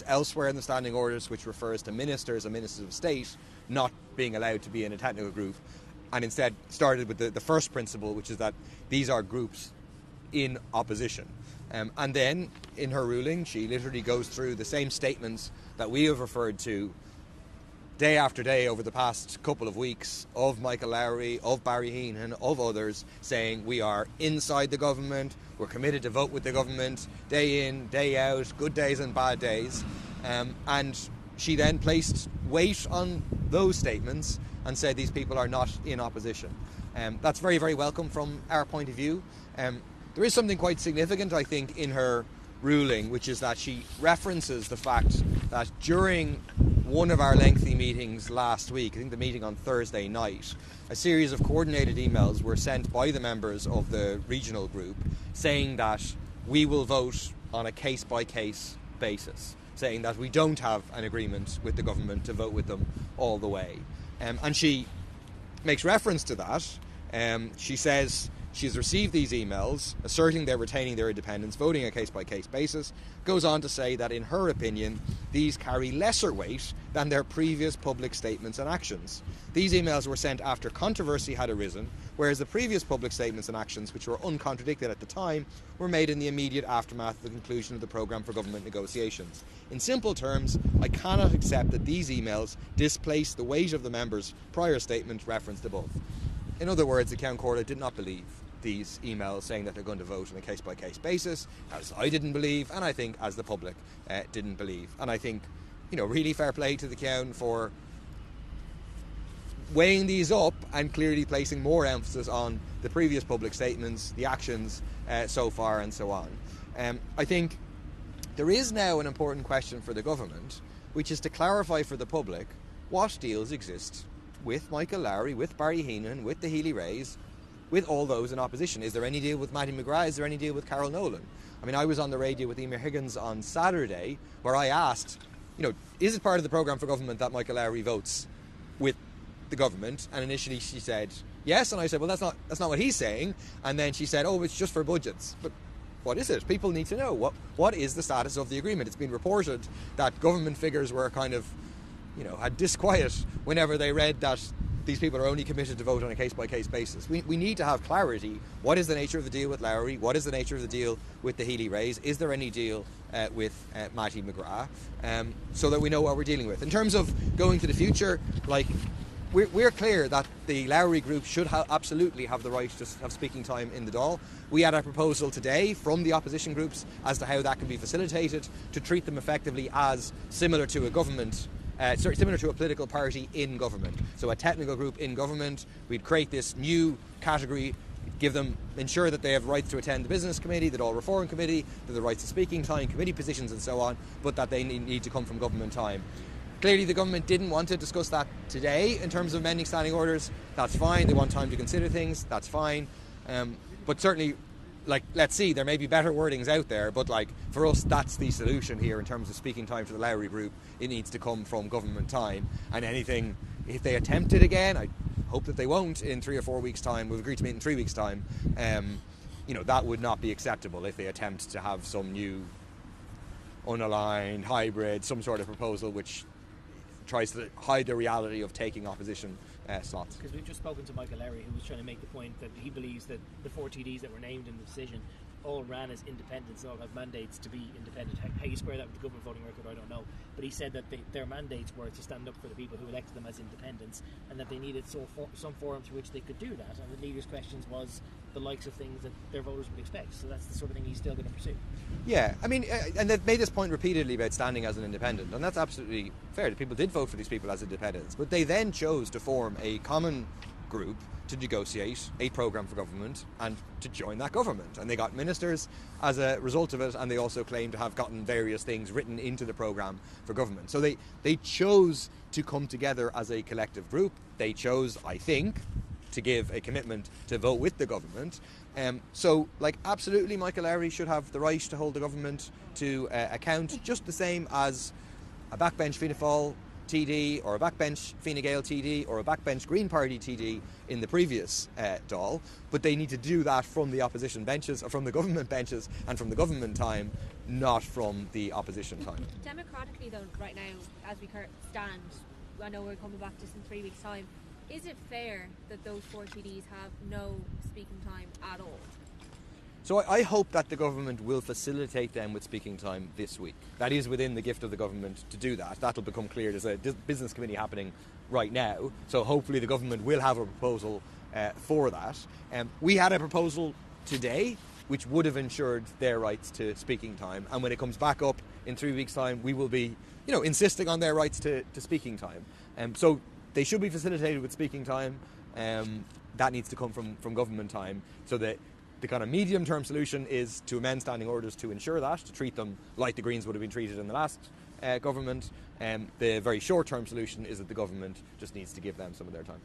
elsewhere in the standing orders which refers to ministers and ministers of state not being allowed to be in a technical group, and instead started with the first principle, which is that these are groups in opposition. And then in her ruling, she literally goes through the same statements that we have referred to day after day over the past couple of weeks of Michael Lowry, of Barry Heenan, of others, saying we are inside the government, we're committed to vote with the government, day in, day out, good days and bad days. And she then placed weight on those statements and said these people are not in opposition. That's very, very welcome from our point of view. There is something quite significant, I think, in her ruling, which is that she references the fact that during one of our lengthy meetings last week, I think the meeting on Thursday night, a series of coordinated emails were sent by the members of the regional group saying that we will vote on a case-by-case basis, saying that we don't have an agreement with the government to vote with them all the way. And she makes reference to that. She says she's received these emails asserting they're retaining their independence, voting on a case-by-case basis, goes on to say that in her opinion these carry lesser weight than their previous public statements and actions. These emails were sent after controversy had arisen, whereas the previous public statements and actions, which were uncontradicted at the time, were made in the immediate aftermath of the conclusion of the programme for government negotiations. In simple terms, I cannot accept that these emails displace the weight of the members' prior statement referenced above. In other words, the Ceann Comhairle did not believe these emails saying that they're going to vote on a case-by-case basis, as I didn't believe, and I think as the public didn't believe. And I think, really fair play to the Ceann for weighing these up and clearly placing more emphasis on the previous public statements, the actions so far and so on. I think there is now an important question for the government, which is to clarify for the public what deals exist with Michael Lowry, with Barry Heenan, with the Healy-Raes, with all those in opposition. Is there any deal with Mattie McGrath? Is there any deal with Carol Nolan? I mean, I was on the radio with Emer Higgins on Saturday where I asked, is it part of the programme for government that Michael Lowry votes with the government? And initially she said yes, and I said, well, that's not what he's saying. And then she said, oh, it's just for budgets. But what is it? People need to know. What is the status of the agreement? It's been reported that government figures were kind of, had disquiet whenever they read that these people are only committed to vote on a case-by-case basis. We need to have clarity. What is the nature of the deal with Lowry? What is the nature of the deal with the Healy-Raes? Is there any deal with Mattie McGrath? So that we know what we're dealing with. In terms of going to the future, we're clear that the Lowry group should absolutely have the right to have speaking time in the Dáil. We had a proposal today from the opposition groups as to how that can be facilitated, to treat them effectively as similar to a government similar to a political party in government. So a technical group in government, we'd create this new category, ensure that they have rights to attend the business committee, the Dáil reform committee, the rights to speaking time, committee positions and so on, but that they need to come from government time. Clearly the government didn't want to discuss that today in terms of amending standing orders. That's fine. They want time to consider things. That's fine. But certainly, let's see, there may be better wordings out there, but for us, that's the solution here in terms of speaking time for the Lowry group. It needs to come from government time, and anything, if they attempt it again, I hope that they won't in 3 or 4 weeks' time. We've agreed to meet in 3 weeks' time. That would not be acceptable if they attempt to have some new unaligned, hybrid, some sort of proposal which tries to hide the reality of taking opposition slots. Because we've just spoken to Michael Lowry, who was trying to make the point that he believes that the 4 TDs that were named in the decision all ran as independents, all have mandates to be independent. How you square that with the government voting record, I don't know. But he said that their mandates were to stand up for the people who elected them as independents, and that they needed some forum through which they could do that. And the leader's questions was the likes of things that their voters would expect. So that's the sort of thing he's still going to pursue. Yeah, I mean, and they've made this point repeatedly about standing as an independent, and that's absolutely fair. The people did vote for these people as independents, but they then chose to form a common group to negotiate a programme for government and to join that government. And they got ministers as a result of it, and they also claim to have gotten various things written into the programme for government. So they chose to come together as a collective group. They chose, I think, to give a commitment to vote with the government. Absolutely, Michael Lowry should have the right to hold the government to account, just the same as a backbench Fianna Fáil TD or a backbench Fine Gael TD or a backbench Green Party TD in the previous Dáil, but they need to do that from the opposition benches, or from the government benches and from the government time, not from the opposition time. Democratically though, right now, as we stand, I know we're coming back just in 3 weeks' time, is it fair that those 4 TDs have no speaking time at all? So I hope that the government will facilitate them with speaking time this week. That is within the gift of the government to do that. That'll become clear. There's a business committee happening right now, so hopefully the government will have a proposal for that. We had a proposal today which would have ensured their rights to speaking time, and when it comes back up in 3 weeks' time, we will be, insisting on their rights to speaking time. So they should be facilitated with speaking time. That needs to come from government time, so that the kind of medium-term solution is to amend standing orders to ensure that, to treat them like the Greens would have been treated in the last government. The very short-term solution is that the government just needs to give them some of their time.